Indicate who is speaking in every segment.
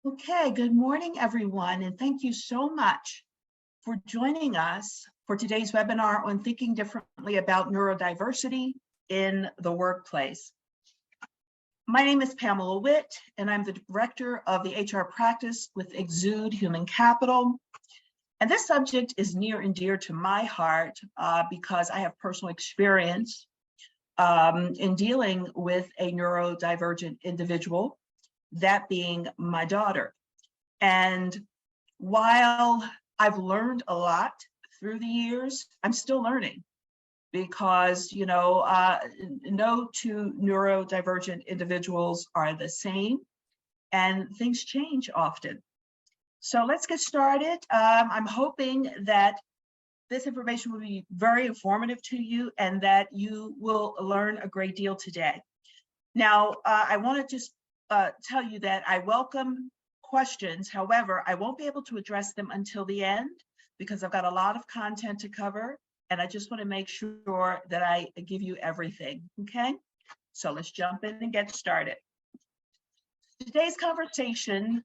Speaker 1: Okay, good morning, everyone, and thank you so much for joining us for today's webinar on thinking differently about neurodiversity in the workplace. My name is Pamela Whitt, and I'm the director of the HR practice with Exude Human Capital. And this subject is near and dear to my heart because I have personal experience in dealing with a neurodivergent individual, that being my daughter. And while I've learned a lot through the years, I'm still learning because, no two neurodivergent individuals are the same and things change often. So let's get started. I'm hoping that this information will be very informative to you and that you will learn a great deal today. Now, I want to just tell you that I welcome questions. However, I won't be able to address them until the end because I've got a lot of content to cover and I just want to make sure that I give you everything, okay? So let's jump in and get started. Today's conversation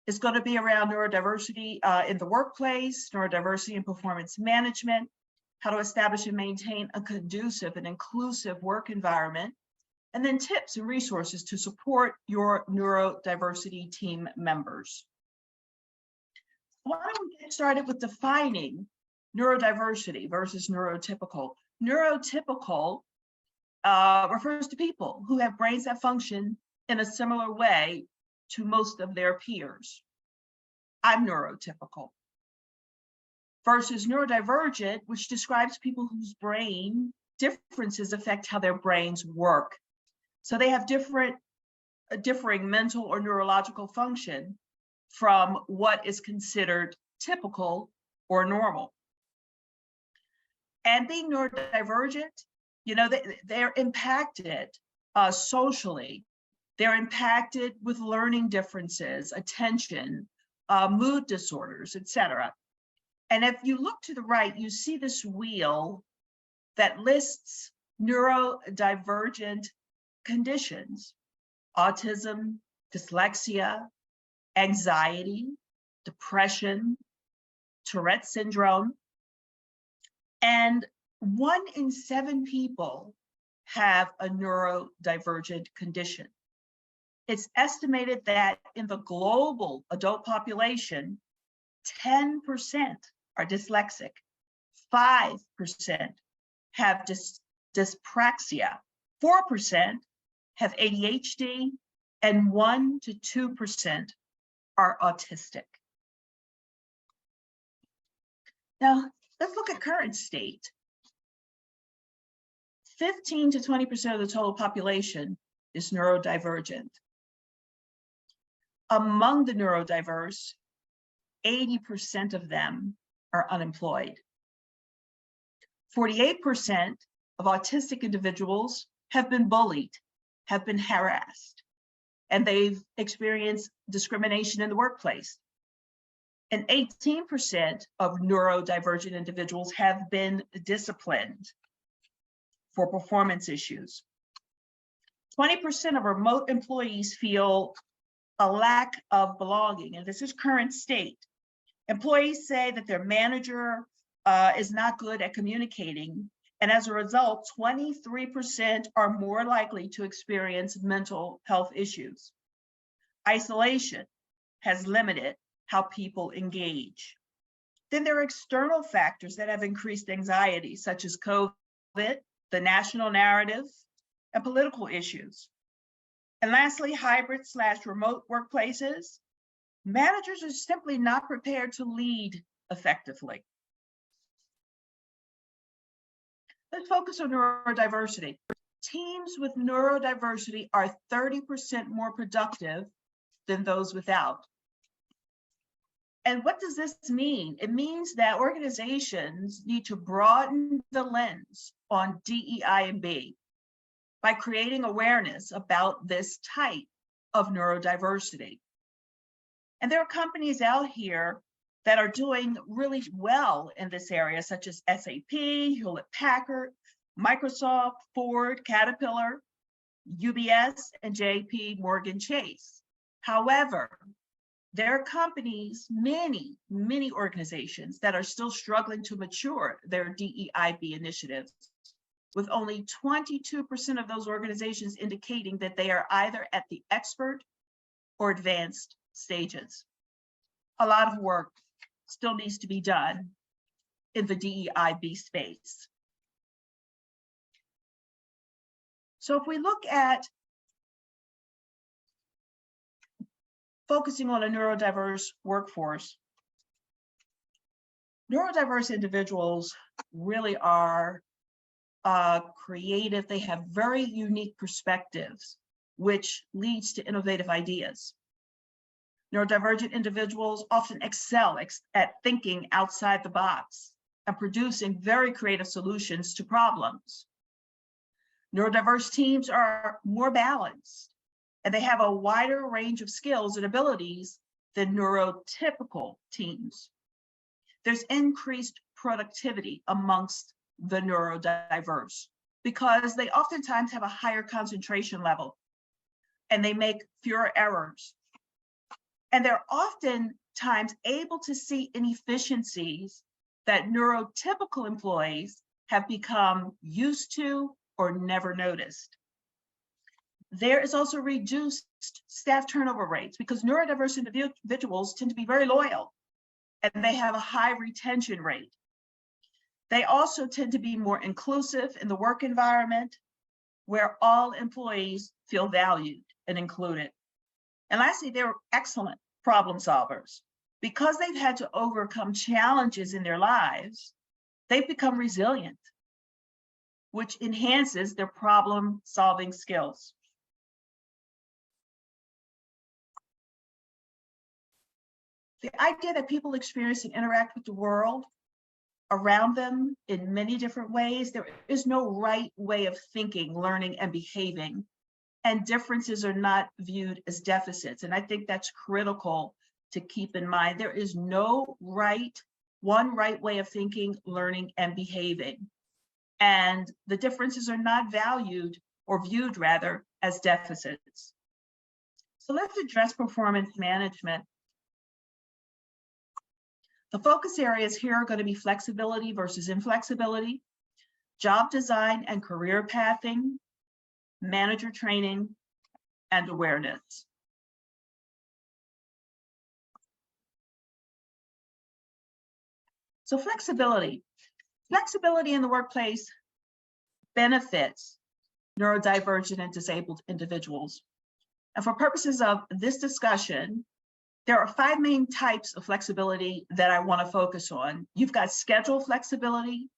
Speaker 1: is going to be around neurodiversity in the workplace, neurodiversity in performance management, how to establish and maintain a conducive and inclusive work environment, and then tips and resources to support your neurodiversity team members. Why don't we get started with defining neurodiversity versus neurotypical? Neurotypical refers to people who have brains that function in a similar way to most of their peers. I'm neurotypical. Versus neurodivergent, which describes people whose brain differences affect how their brains work. So they have differing mental or neurological function from what is considered typical or normal. And being neurodivergent, they're impacted socially. They're impacted with learning differences, attention, mood disorders, etc. And if you look to the right, you see this wheel that lists neurodivergent conditions: autism, dyslexia, anxiety, depression, Tourette syndrome. And 1 in 7 people have a neurodivergent condition. It's estimated that in the global adult population, 10% are dyslexic, 5% have dyspraxia, 4% have ADHD, and 1 to 2% are autistic. Now, let's look at current state. 15 to 20% of the total population is neurodivergent. Among the neurodiverse, 80% of them are unemployed. 48% of autistic individuals have been bullied, have been harassed, and they've experienced discrimination in the workplace. And 18% of neurodivergent individuals have been disciplined for performance issues. 20% of remote employees feel a lack of belonging, and this is current state. Employees say that their manager is not good at communicating, and as a result, 23% are more likely to experience mental health issues. Isolation has limited how people engage. Then there are external factors that have increased anxiety, such as COVID, the national narrative, and political issues. And lastly, hybrid/remote workplaces. Managers are simply not prepared to lead effectively. Let's focus on neurodiversity. Teams with neurodiversity are 30% more productive than those without. And what does this mean? It means that organizations need to broaden the lens on DEI and B by creating awareness about this type of neurodiversity. And there are companies out here that are doing really well in this area, such as SAP, Hewlett-Packard, Microsoft, Ford, Caterpillar, UBS, and JP Morgan Chase. However, There are companies, many organizations that are still struggling to mature their DEIB initiatives, with only 22% of those organizations indicating that they are either at the expert or advanced stages. A lot of work still needs to be done in the DEIB space. So if we look at focusing on a neurodiverse workforce, neurodiverse individuals really are creative. They have very unique perspectives, which leads to innovative ideas. Neurodivergent individuals often excel at thinking outside the box and producing very creative solutions to problems. Neurodiverse teams are more balanced, and they have a wider range of skills and abilities than neurotypical teams. There's increased productivity amongst the neurodiverse because they oftentimes have a higher concentration level and they make fewer errors. And they're oftentimes able to see inefficiencies that neurotypical employees have become used to or never noticed. There is also reduced staff turnover rates because neurodiverse individuals tend to be very loyal and they have a high retention rate. They also tend to be more inclusive in the work environment where all employees feel valued and included. And lastly, they're excellent problem solvers. Because they've had to overcome challenges in their lives, they've become resilient, which enhances their problem-solving skills. The idea that people experience and interact with the world around them in many different ways, there is no right way of thinking, learning, and behaving, and differences are not viewed as deficits. And I think that's critical to keep in mind. There is no one right way of thinking, learning, and behaving. And the differences are not valued or viewed rather as deficits. So let's address performance management. The focus areas here are going to be flexibility versus inflexibility, job design and career pathing, manager training, and awareness. So flexibility in the workplace benefits neurodivergent and disabled individuals. And for purposes of this discussion, there are 5 main types of flexibility that I want to focus on. You've got schedule flexibility,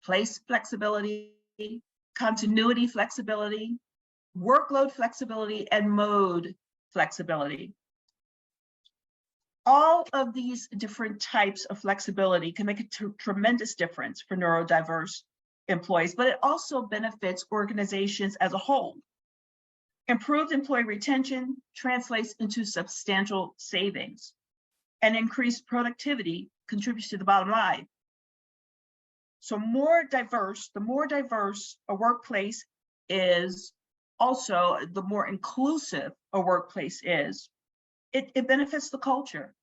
Speaker 1: place flexibility, continuity flexibility, workload flexibility, and mode flexibility. All of these different types of flexibility can make a tremendous difference for neurodiverse employees, but it also benefits organizations as a whole. Improved employee retention translates into substantial savings, and increased productivity contributes to the bottom line. So the more diverse a workplace is, also the more inclusive a workplace is, it benefits the culture,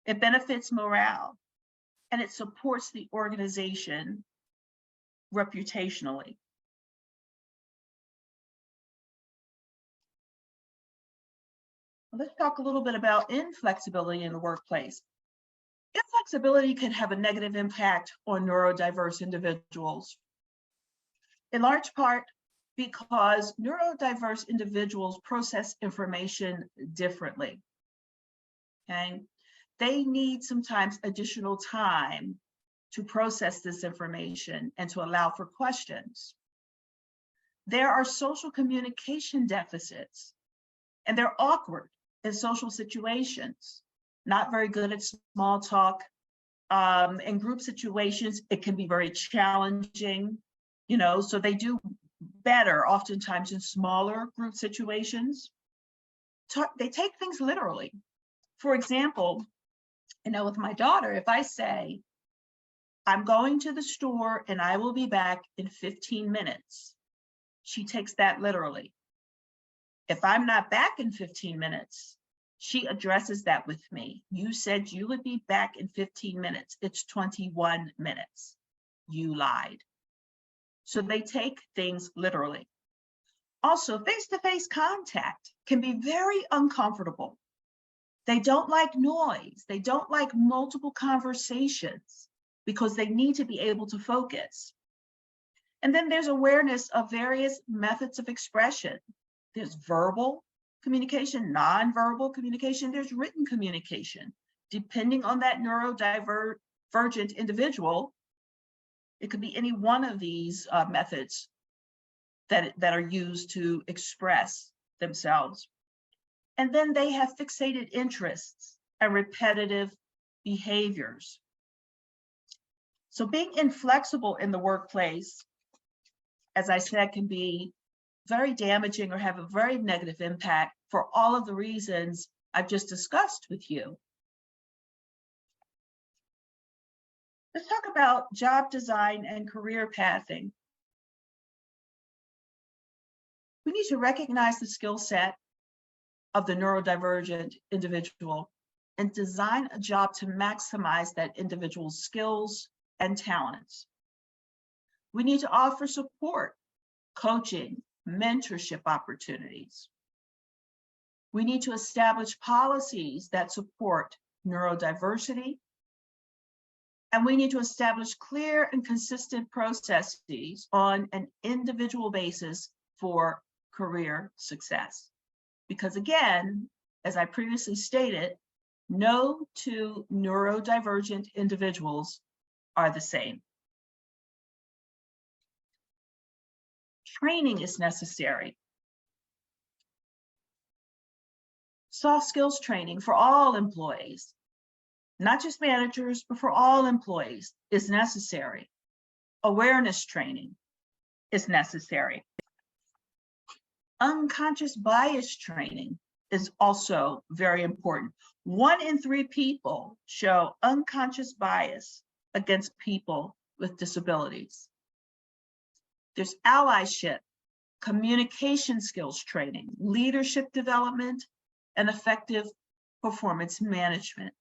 Speaker 1: it benefits morale, and it supports the organization reputationally. Let's talk a little bit about inflexibility in the workplace. Inflexibility can have a negative impact on neurodiverse individuals, in large part because neurodiverse individuals process information differently. Okay? They need sometimes additional time to process this information and to allow for questions. There are social communication deficits, and they're awkward in social situations, not very good at small talk. In group situations, it can be very challenging, so they do better oftentimes in smaller group situations. They take things literally. For example, with my daughter, if I say, I'm going to the store and I will be back in 15 minutes, she takes that literally. If I'm not back in 15 minutes, She addresses that with me. You said you would be back in 15 minutes. It's 21 minutes. You lied. So they take things literally. Also, face-to-face contact can be very uncomfortable. They don't like noise. They don't like multiple conversations because they need to be able to focus. And then there's awareness of various methods of expression. There's verbal communication, nonverbal communication, there's written communication. Depending on that neurodivergent individual, it could be any one of these methods that are used to express themselves. And then they have fixated interests and repetitive behaviors. So being inflexible in the workplace, as I said, can be very damaging or have a very negative impact for all of the reasons I've just discussed with you. Let's talk about job design and career pathing. We need to recognize the skill set of the neurodivergent individual and design a job to maximize that individual's skills and talents. We need to offer support, coaching, mentorship opportunities. We need to establish policies that support neurodiversity. And we need to establish clear and consistent processes on an individual basis for career success. Because again, as I previously stated, no two neurodivergent individuals are the same. Training is necessary. Soft skills training for all employees, not just managers, but for all employees is necessary. Awareness training is necessary. Unconscious bias training is also very important. 1 in 3 people show unconscious bias against people with disabilities. There's allyship, communication skills training, leadership development, and effective performance management.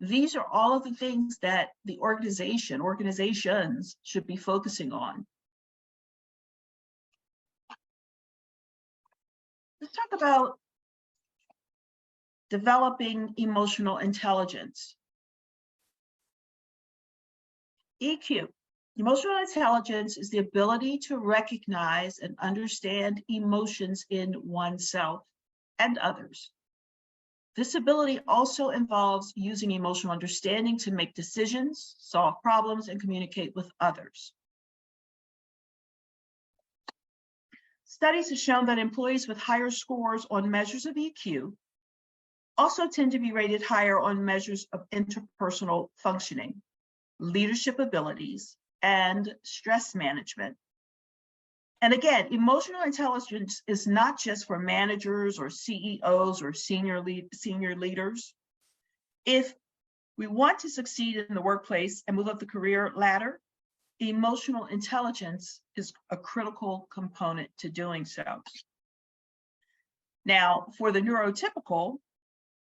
Speaker 1: These are all of the things that the organizations should be focusing on. Let's talk about developing emotional intelligence. EQ. Emotional intelligence is the ability to recognize and understand emotions in oneself and others. This ability also involves using emotional understanding to make decisions, solve problems, and communicate with others. Studies have shown that employees with higher scores on measures of EQ also tend to be rated higher on measures of interpersonal functioning, leadership abilities, and stress management. And again, emotional intelligence is not just for managers or CEOs or senior leaders. If we want to succeed in the workplace and move up the career ladder, emotional intelligence is a critical component to doing so. Now, for the neurotypical,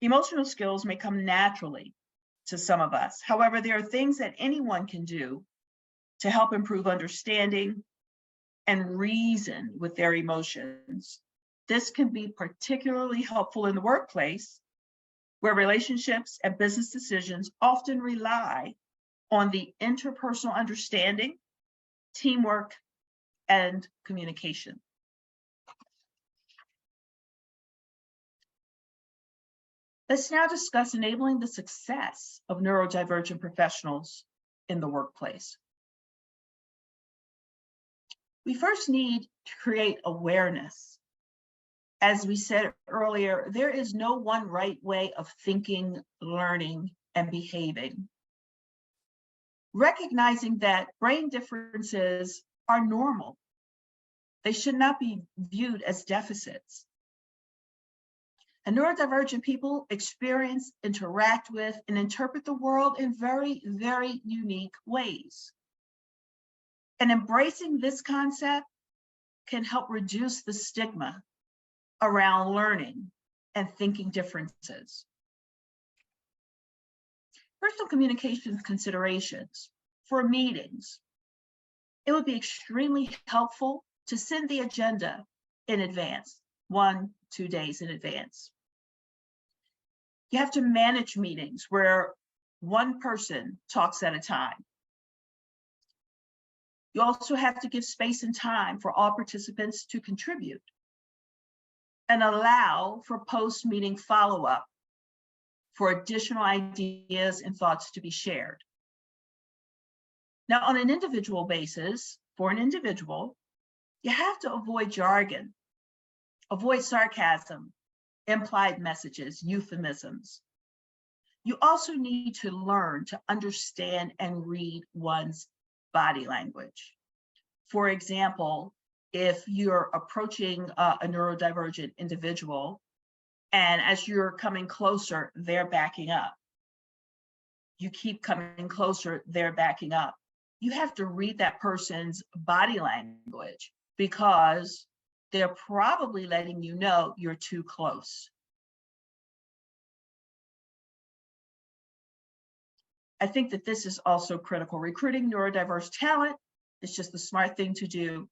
Speaker 1: emotional skills may come naturally to some of us. However, there are things that anyone can do to help improve understanding and reason with their emotions. This can be particularly helpful in the workplace, where relationships and business decisions often rely on the interpersonal understanding, teamwork, and communication. Let's now discuss enabling the success of neurodivergent professionals in the workplace. We first need to create awareness. As we said earlier, there is no one right way of thinking, learning, and behaving. Recognizing that brain differences are normal. They should not be viewed as deficits. And neurodivergent people experience, interact with, and interpret the world in very, very unique ways. And embracing this concept can help reduce the stigma around learning and thinking differences. Personal communications considerations for meetings. It would be extremely helpful to send the agenda in advance, 1-2 days in advance. You have to manage meetings where one person talks at a time. You also have to give space and time for all participants to contribute and allow for post-meeting follow-up for additional ideas and thoughts to be shared. Now, on an individual basis, for an individual, you have to avoid jargon, avoid sarcasm, implied messages, euphemisms. You also need to learn to understand and read one's body language. For example, if you're approaching a neurodivergent individual, and as you're coming closer, they're backing up. You keep coming closer, they're backing up. You have to read that person's body language because they're probably letting you know you're too close. I think that this is also critical. Recruiting neurodiverse talent is just the smart thing to do.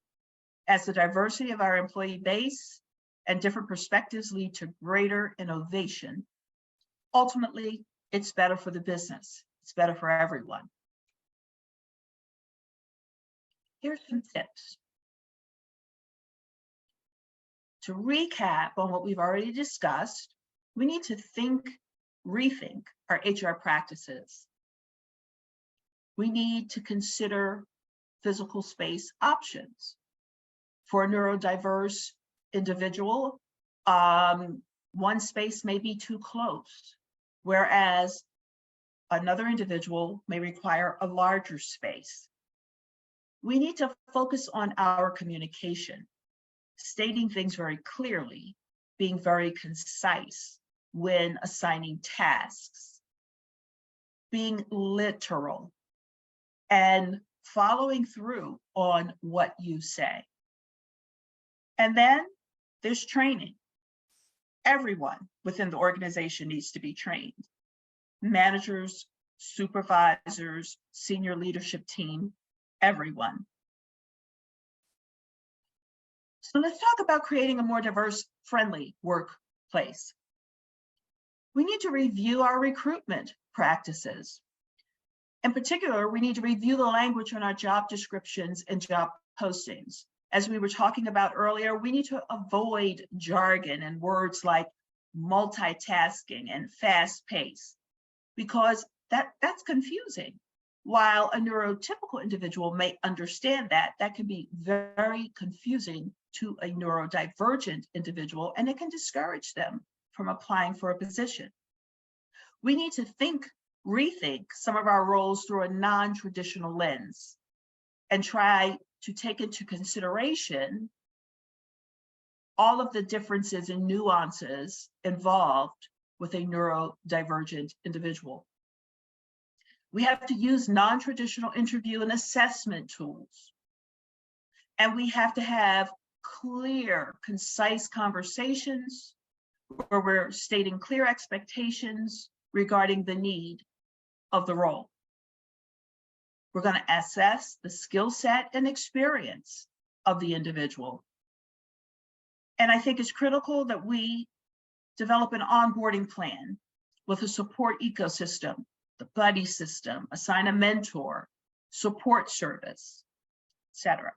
Speaker 1: As the diversity of our employee base and different perspectives lead to greater innovation, ultimately, it's better for the business. It's better for everyone. Here's some tips. To recap on what we've already discussed, we need to rethink our HR practices. We need to consider physical space options. For a neurodiverse individual, one space may be too close, whereas another individual may require a larger space. We need to focus on our communication, stating things very clearly, being very concise when assigning tasks, being literal, and following through on what you say. And then there's training. Everyone within the organization needs to be trained. Managers, supervisors, senior leadership team, everyone. So let's talk about creating a more diverse, friendly workplace. We need to review our recruitment practices. In particular, we need to review the language on our job descriptions and job postings. As we were talking about earlier, we need to avoid jargon and words like multitasking and fast pace, because that's confusing. While a neurotypical individual may understand that can be very confusing to a neurodivergent individual, and it can discourage them from applying for a position. We need to rethink some of our roles through a non-traditional lens and try to take into consideration all of the differences and nuances involved with a neurodivergent individual. We have to use non-traditional interview and assessment tools. And we have to have clear, concise conversations where we're stating clear expectations regarding the need of the role. We're going to assess the skill set and experience of the individual. And I think it's critical that we develop an onboarding plan with a support ecosystem, the buddy system, assign a mentor, support service, etc.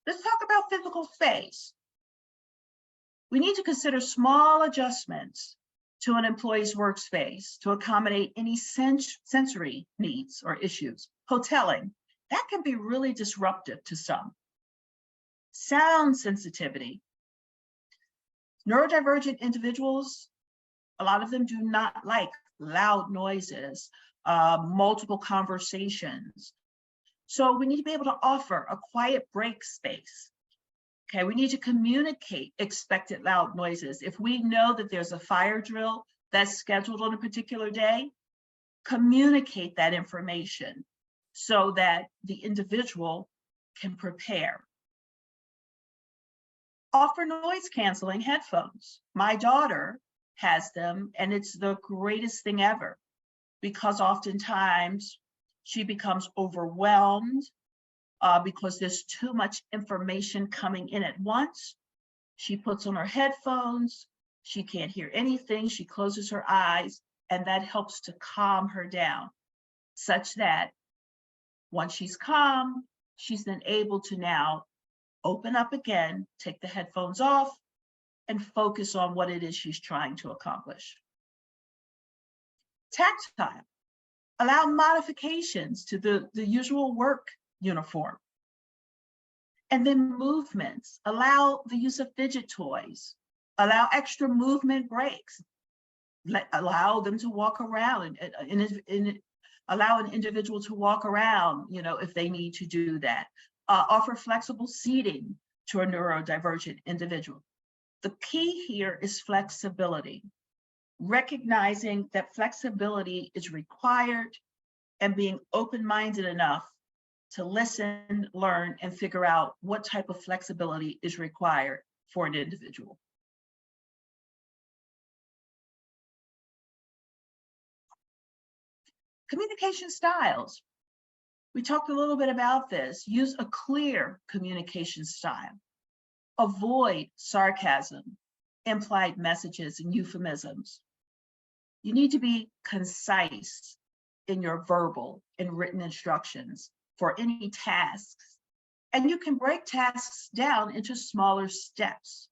Speaker 1: Let's talk about physical space. We need to consider small adjustments to an employee's workspace to accommodate any sensory needs or issues. Hoteling, that can be really disruptive to some. Sound sensitivity. Neurodivergent individuals, a lot of them do not like loud noises, multiple conversations. So we need to be able to offer a quiet break space. Okay, we need to communicate expected loud noises. If we know that there's a fire drill that's scheduled on a particular day, communicate that information so that the individual can prepare. Offer noise canceling headphones. My daughter has them, and it's the greatest thing ever, because oftentimes she becomes overwhelmed because there's too much information coming in at once. She puts on her headphones, she can't hear anything, she closes her eyes, and that helps to calm her down, such that once she's calm, she's then able to now open up again, take the headphones off, and focus on what it is she's trying to accomplish. Tactile. Allow modifications to the usual work uniform. And then movements. Allow the use of fidget toys. Allow extra movement breaks. Allow them to walk around and allow an individual to walk around, if they need to do that. Offer flexible seating to a neurodivergent individual. The key here is flexibility, recognizing that flexibility is required and being open-minded enough to listen, learn, and figure out what type of flexibility is required for an individual. Communication styles. We talked a little bit about this. Use a clear communication style. Avoid sarcasm, implied messages, and euphemisms. You need to be concise in your verbal and written instructions for any tasks. And you can break tasks down into smaller steps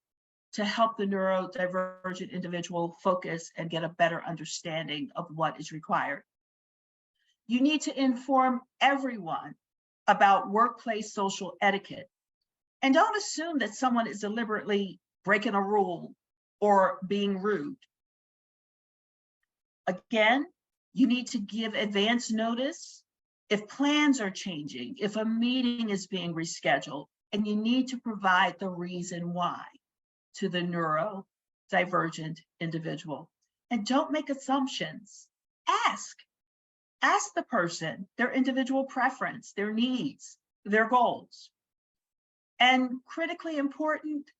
Speaker 1: to help the neurodivergent individual focus and get a better understanding of what is required. You need to inform everyone about workplace social etiquette. And don't assume that someone is deliberately breaking a rule or being rude. Again, you need to give advance notice if plans are changing, if a meeting is being rescheduled, and you need to provide the reason why to the neurodivergent individual. And don't make assumptions. Ask the person their individual preference, their needs, their goals. And critically important,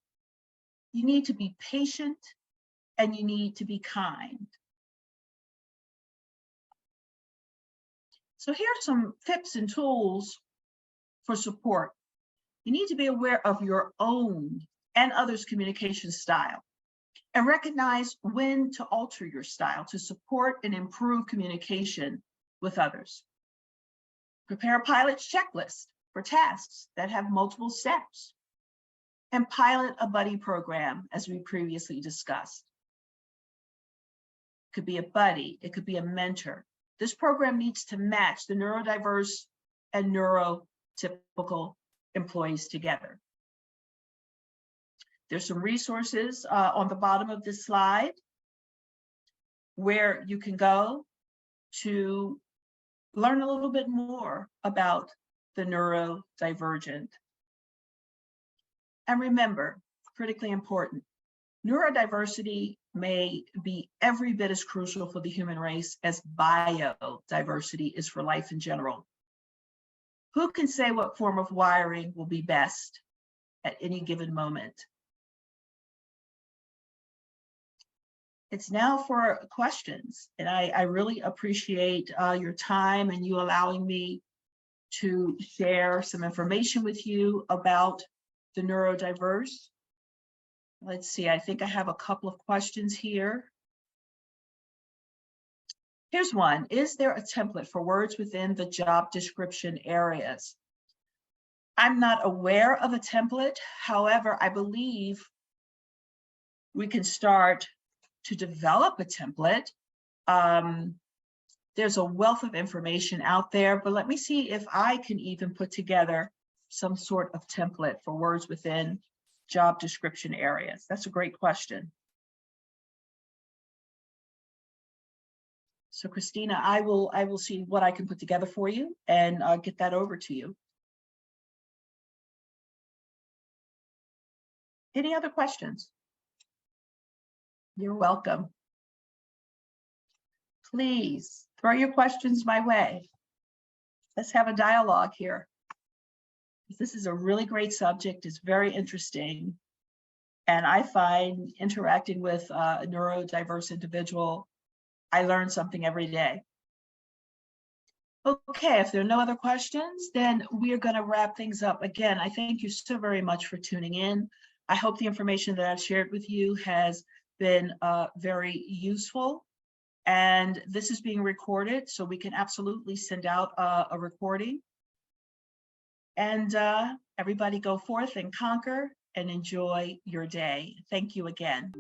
Speaker 1: you need to be patient and you need to be kind. So here are some tips and tools for support. You need to be aware of your own and others' communication style and recognize when to alter your style to support and improve communication with others. Prepare a pilot's checklist for tasks that have multiple steps, and pilot a buddy program, as we previously discussed. It could be a buddy, it could be a mentor. This program needs to match the neurodiverse and neurotypical employees together. There's some resources on the bottom of this slide where you can go to learn a little bit more about the neurodivergent. And remember, critically important, neurodiversity may be every bit as crucial for the human race as biodiversity is for life in general. Who can say what form of wiring will be best at any given moment? It's now for questions, and I really appreciate your time and you allowing me to share some information with you about the neurodiverse. Let's see, I think I have a couple of questions here. Here's one. Is there a template for words within the job description areas? I'm not aware of a template. However, I believe we can start to develop a template. There's a wealth of information out there, but let me see if I can even put together some sort of template for words within job description areas. That's a great question. So Christina, I will see what I can put together for you and get that over to you. Any other questions? You're welcome. Please throw your questions my way. Let's have a dialogue here. This is a really great subject. It's very interesting. And I find interacting with a neurodiverse individual, I learn something every day. Okay, if there are no other questions, then we are going to wrap things up. Again, I thank you so very much for tuning in. I hope the information that I've shared with you has been very useful. And this is being recorded, so we can absolutely send out a recording. And everybody go forth and conquer and enjoy your day. Thank you again.